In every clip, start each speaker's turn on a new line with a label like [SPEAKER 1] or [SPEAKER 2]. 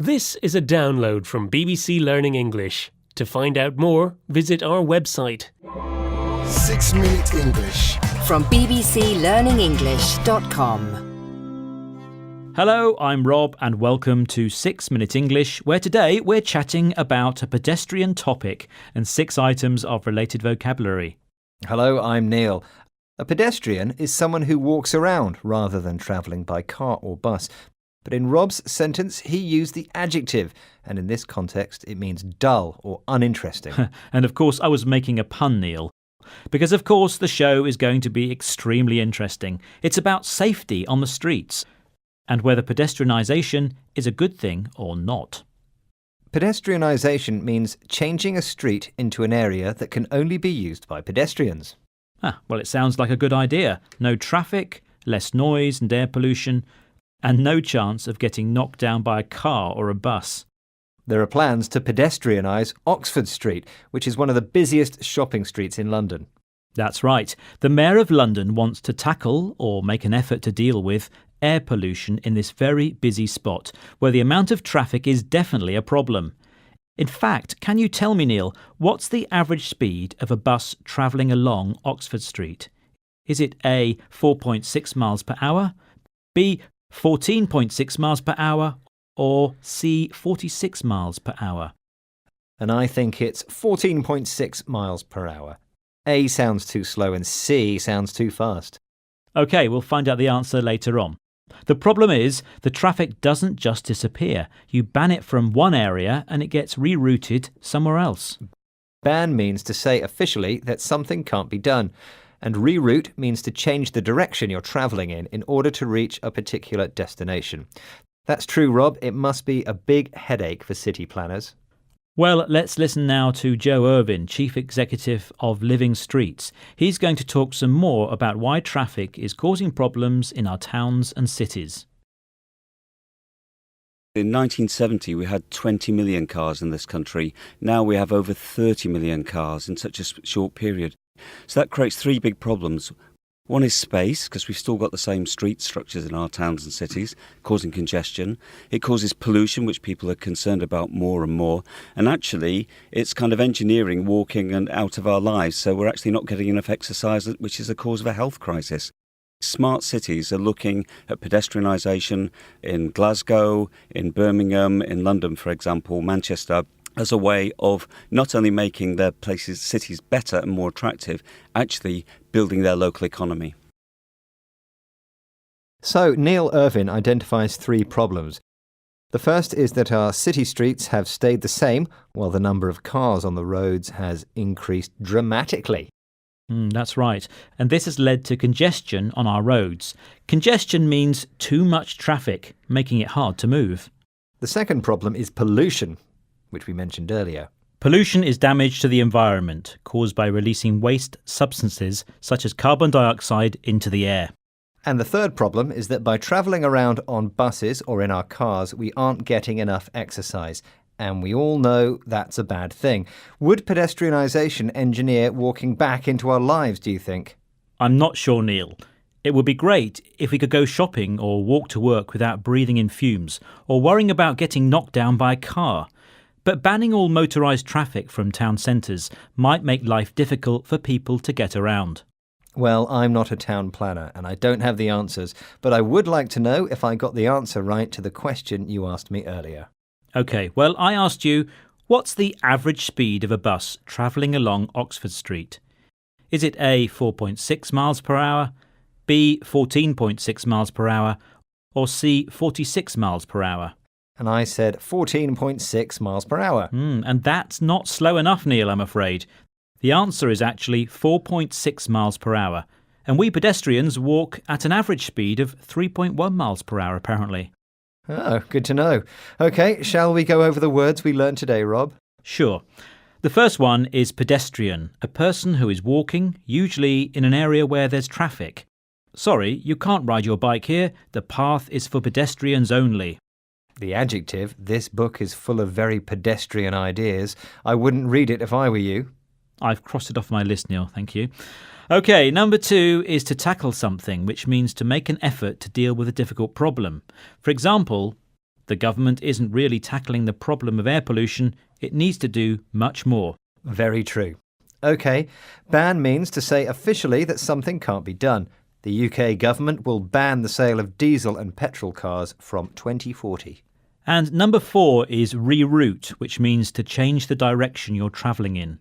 [SPEAKER 1] This is a download from BBC Learning English. To find out more, visit our website.
[SPEAKER 2] 6 Minute English
[SPEAKER 3] From bbclearningenglish.com.
[SPEAKER 4] Hello, I'm Rob and welcome to 6 Minute English, where today we're chatting about a pedestrian topic and 6 items of related vocabulary.
[SPEAKER 5] Hello, I'm Neil. A pedestrian is someone who walks around rather than travelling by car or bus. But in Rob's sentence, he used the adjective, and in this context, it means dull or uninteresting.
[SPEAKER 4] And of course, I was making a pun, Neil. Because of course, the show is going to be extremely interesting. It's about safety on the streets and whether pedestrianisation is a good thing or not.
[SPEAKER 5] Pedestrianisation means changing a street into an area that can only be used by pedestrians.
[SPEAKER 4] Well, it sounds like a good idea. No traffic, less noise and air pollution, and no chance of getting knocked down by a car or a bus.
[SPEAKER 5] There are plans to pedestrianise Oxford Street, which is one of the busiest shopping streets in London.
[SPEAKER 4] That's right. The Mayor of London wants to tackle, or make an effort to deal with, air pollution in this very busy spot, where the amount of traffic is definitely a problem. In fact, can you tell me, Neil, what's the average speed of a bus travelling along Oxford Street? Is it A, 4.6 miles per hour, B, 14.6 miles per hour, or C, 46 miles per hour?
[SPEAKER 5] And I think it's 14.6 miles per hour. A sounds too slow and C sounds too fast.
[SPEAKER 4] OK, we'll find out the answer later on. The problem is the traffic doesn't just disappear. You ban it from one area and it gets rerouted somewhere else.
[SPEAKER 5] Ban means to say officially that something can't be done. And reroute means to change the direction you're travelling in order to reach a particular destination. That's true, Rob. It must be a big headache for city planners.
[SPEAKER 4] Well, let's listen now to Joe Irvin, Chief Executive of Living Streets. He's going to talk some more about why traffic is causing problems in our towns and cities.
[SPEAKER 6] In 1970, we had 20 million cars in this country. Now we have over 30 million cars in such a short period. So that creates 3 big problems. One is space, because we've still got the same street structures in our towns and cities, causing congestion. It causes pollution, which people are concerned about more and more. And actually, it's kind of engineering walking and out of our lives, so we're actually not getting enough exercise, which is a cause of a health crisis. Smart cities are looking at pedestrianisation in Glasgow, in Birmingham, in London, for example, Manchester, as a way of not only making their cities better and more attractive, actually building their local economy.
[SPEAKER 5] So Neil Irvin identifies 3 problems. The first is that our city streets have stayed the same while the number of cars on the roads has increased dramatically.
[SPEAKER 4] That's right. And this has led to congestion on our roads. Congestion means too much traffic, making it hard to move.
[SPEAKER 5] The second problem is pollution, which we mentioned earlier.
[SPEAKER 4] Pollution is damage to the environment caused by releasing waste substances such as carbon dioxide into the air.
[SPEAKER 5] And the third problem is that by travelling around on buses or in our cars, we aren't getting enough exercise. And we all know that's a bad thing. Would pedestrianisation engineer walking back into our lives, do you think?
[SPEAKER 4] I'm not sure, Neil. It would be great if we could go shopping or walk to work without breathing in fumes or worrying about getting knocked down by a car. But banning all motorised traffic from town centres might make life difficult for people to get around.
[SPEAKER 5] Well, I'm not a town planner and I don't have the answers, but I would like to know if I got the answer right to the question you asked me earlier.
[SPEAKER 4] OK, well, I asked you, what's the average speed of a bus travelling along Oxford Street? Is it A, 4.6 miles per hour, B, 14.6 miles per hour, or C, 46 miles per hour?
[SPEAKER 5] And I said 14.6 miles per hour.
[SPEAKER 4] And that's not slow enough, Neil, I'm afraid. The answer is actually 4.6 miles per hour. And we pedestrians walk at an average speed of 3.1 miles per hour, apparently.
[SPEAKER 5] Oh, good to know. OK, shall we go over the words we learned today, Rob?
[SPEAKER 4] Sure. The first one is pedestrian, a person who is walking, usually in an area where there's traffic. Sorry, you can't ride your bike here. The path is for pedestrians only.
[SPEAKER 5] The adjective, this book is full of very pedestrian ideas. I wouldn't read it if I were you.
[SPEAKER 4] I've crossed it off my list, Neil, thank you. OK, number 2 is to tackle something, which means to make an effort to deal with a difficult problem. For example, the the government isn't really tackling the problem of air pollution, it needs to do much more.
[SPEAKER 5] Very true. OK, ban means to say officially that something can't be done. The UK government will ban the sale of diesel and petrol cars from 2040.
[SPEAKER 4] And number 4 is reroute, which means to change the direction you're travelling in.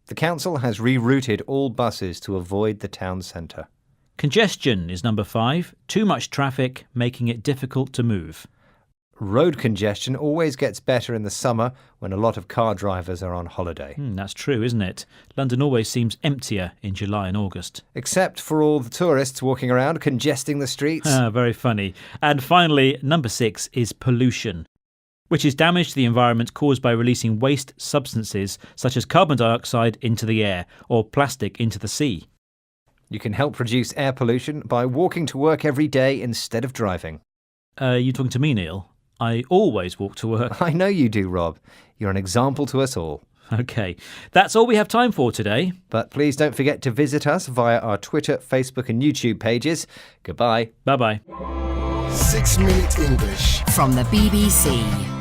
[SPEAKER 5] The council has rerouted all buses to avoid the town centre.
[SPEAKER 4] Congestion is number 5, too much traffic, making it difficult to move.
[SPEAKER 5] Road congestion always gets better in the summer when a lot of car drivers are on holiday.
[SPEAKER 4] That's true, isn't it? London always seems emptier in July and August.
[SPEAKER 5] Except for all the tourists walking around congesting the streets.
[SPEAKER 4] Very funny. And finally, number 6 is pollution, which is damage to the environment caused by releasing waste substances such as carbon dioxide into the air or plastic into the sea.
[SPEAKER 5] You can help reduce air pollution by walking to work every day instead of driving.
[SPEAKER 4] You talking to me, Neil? I always walk to work.
[SPEAKER 5] I know you do, Rob. You're an example to us all.
[SPEAKER 4] OK, that's all we have time for today.
[SPEAKER 5] But please don't forget to visit us via our Twitter, Facebook and YouTube pages. Goodbye.
[SPEAKER 4] Bye-bye.
[SPEAKER 2] 6 Minute English.
[SPEAKER 3] From the BBC.